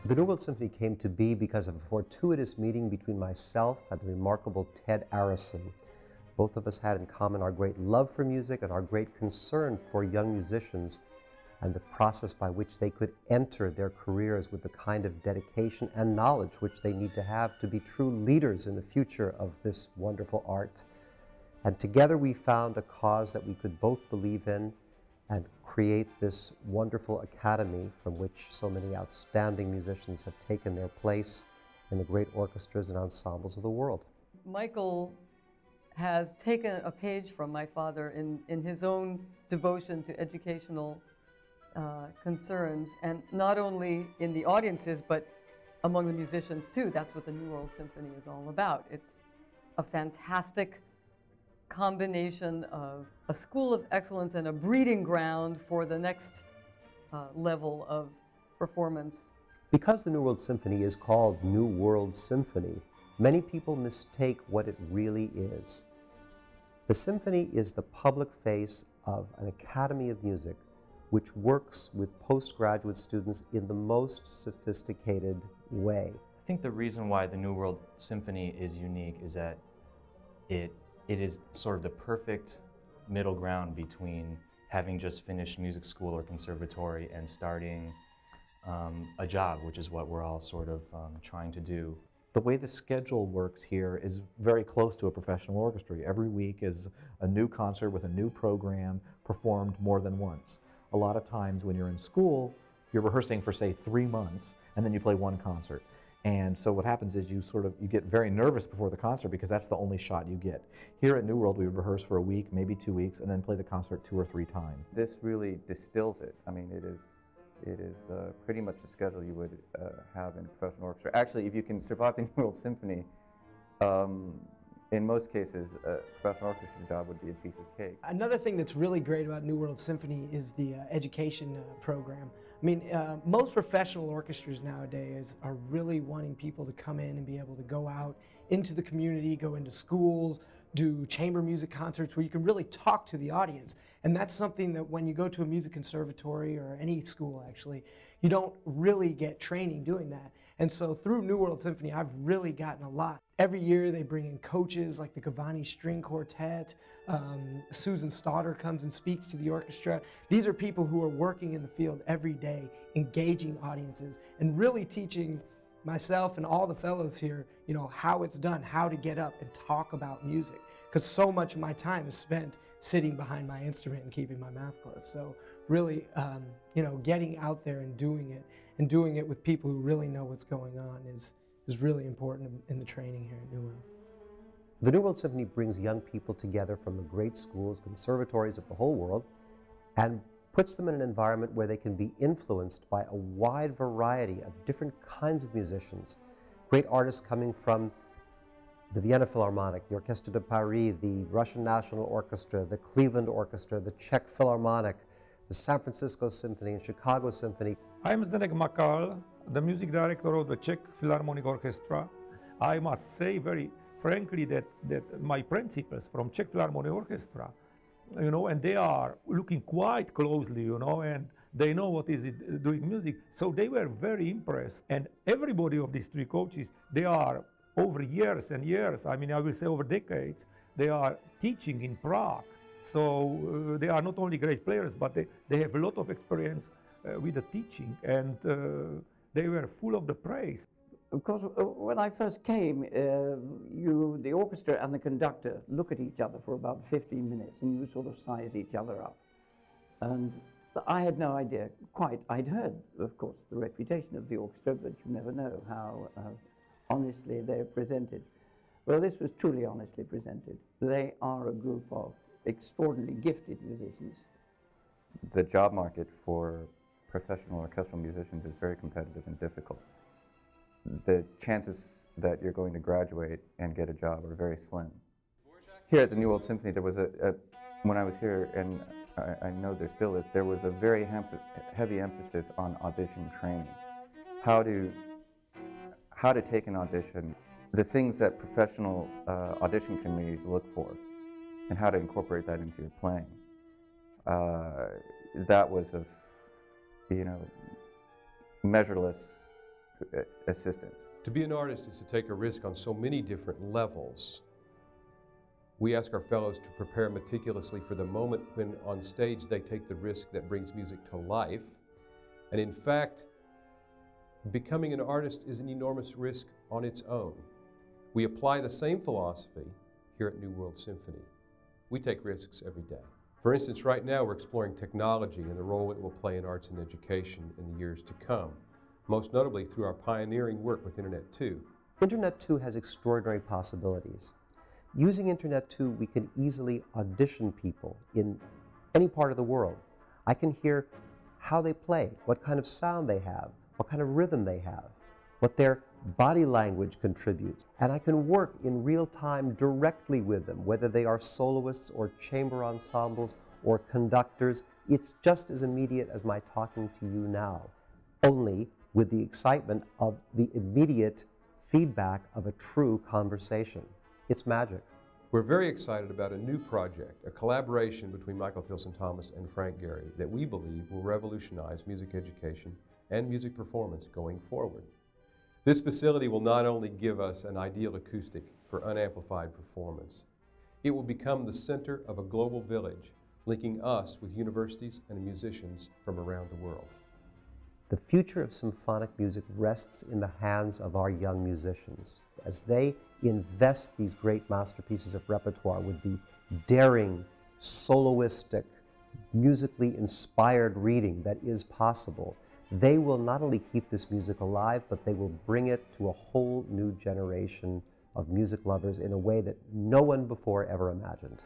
The New World Symphony came to be because of a fortuitous meeting between myself and the remarkable Ted Arison. Both of us had in common our great love for music and our great concern for young musicians and the process by which they could enter their careers with the kind of dedication and knowledge which they need to have to be true leaders in the future of this wonderful art. And together we found a cause that we could both believe in and create this wonderful academy from which so many outstanding musicians have taken their place in the great orchestras and ensembles of the world. Michael has taken a page from my father in his own devotion to educational concerns, and not only in the audiences, but among the musicians too. That's what the New World Symphony is all about. It's a fantastic combination of a school of excellence and a breeding ground for the next level of performance. Because the New World Symphony is called New World Symphony, many people mistake what it really is. The symphony is the public face of an academy of music which works with postgraduate students in the most sophisticated way. I think the reason why the New World Symphony is unique is that it is sort of the perfect middle ground between having just finished music school or conservatory and starting a job, which is what we're all sort of trying to do. The way the schedule works here is very close to a professional orchestra. Every week is a new concert with a new program performed more than once. A lot of times when you're in school, you're rehearsing for, say, 3 months, and then you play one concert. And so what happens is you get very nervous before the concert because that's the only shot you get. Here at New World, we would rehearse for a week, maybe 2 weeks, and then play the concert 2 or 3 times. This really distills it. I mean, it is pretty much the schedule you would have in a professional orchestra. Actually, if you can survive the New World Symphony, in most cases, a professional orchestra job would be a piece of cake. Another thing that's really great about New World Symphony is the education program. I mean, most professional orchestras nowadays are really wanting people to come in and be able to go out into the community, go into schools, do chamber music concerts where you can really talk to the audience. And that's something that when you go to a music conservatory or any school actually, you don't really get training doing that. And so through New World Symphony, I've really gotten a lot. Every year they bring in coaches like the Cavani String Quartet. Susan Stauder comes and speaks to the orchestra. These are people who are working in the field every day, engaging audiences and really teaching myself and all the fellows here, you know, how it's done, how to get up and talk about music. Because so much of my time is spent sitting behind my instrument and keeping my mouth closed. So really, you know, getting out there and doing it with people who really know what's going on is really important in the training here at New World. The New World Symphony brings young people together from the great schools, conservatories of the whole world, and puts them in an environment where they can be influenced by a wide variety of different kinds of musicians. Great artists coming from the Vienna Philharmonic, the Orchestre de Paris, the Russian National Orchestra, the Cleveland Orchestra, the Czech Philharmonic, the San Francisco Symphony and Chicago Symphony. I'm Zdenek Makal, the music director of the Czech Philharmonic Orchestra. I must say very frankly that my principals from Czech Philharmonic Orchestra, you know, and they are looking quite closely, you know, and they know what is it doing music. So they were very impressed. And everybody of these 3 coaches, they are over years and years, I mean, I will say over decades, they are teaching in Prague. So they are not only great players, but they have a lot of experience with the teaching, and they were full of the praise. Of course, when I first came, the orchestra and the conductor look at each other for about 15 minutes, and you sort of size each other up. And I had no idea quite. I'd heard, of course, the reputation of the orchestra, but you never know how honestly they're presented. Well, this was truly honestly presented. They are a group of extraordinarily gifted musicians. The job market for professional orchestral musicians is very competitive and difficult. The chances that you're going to graduate and get a job are very slim. Here at the New World Symphony, there was when I was here, and I know there still is, there was a very heavy emphasis on audition training. How how to take an audition, the things that professional audition committees look for, and how to incorporate that into your playing. That was of, measureless assistance. To be an artist is to take a risk on so many different levels. We ask our fellows to prepare meticulously for the moment when on stage they take the risk that brings music to life. And in fact, becoming an artist is an enormous risk on its own. We apply the same philosophy here at New World Symphony. We take risks every day. For instance, right now we're exploring technology and the role it will play in arts and education in the years to come, most notably through our pioneering work with Internet 2. Internet 2 has extraordinary possibilities. Using Internet 2, we can easily audition people in any part of the world. I can hear how they play, what kind of sound they have, what kind of rhythm they have, what their body language contributes. And I can work in real time directly with them, whether they are soloists or chamber ensembles or conductors. It's just as immediate as my talking to you now, only with the excitement of the immediate feedback of a true conversation. It's magic. We're very excited about a new project, a collaboration between Michael Tilson Thomas and Frank Gehry that we believe will revolutionize music education and music performance going forward. This facility will not only give us an ideal acoustic for unamplified performance, it will become the center of a global village, linking us with universities and musicians from around the world. The future of symphonic music rests in the hands of our young musicians as they invest these great masterpieces of repertoire with the daring, soloistic, musically inspired reading that is possible. They will not only keep this music alive, but they will bring it to a whole new generation of music lovers in a way that no one before ever imagined.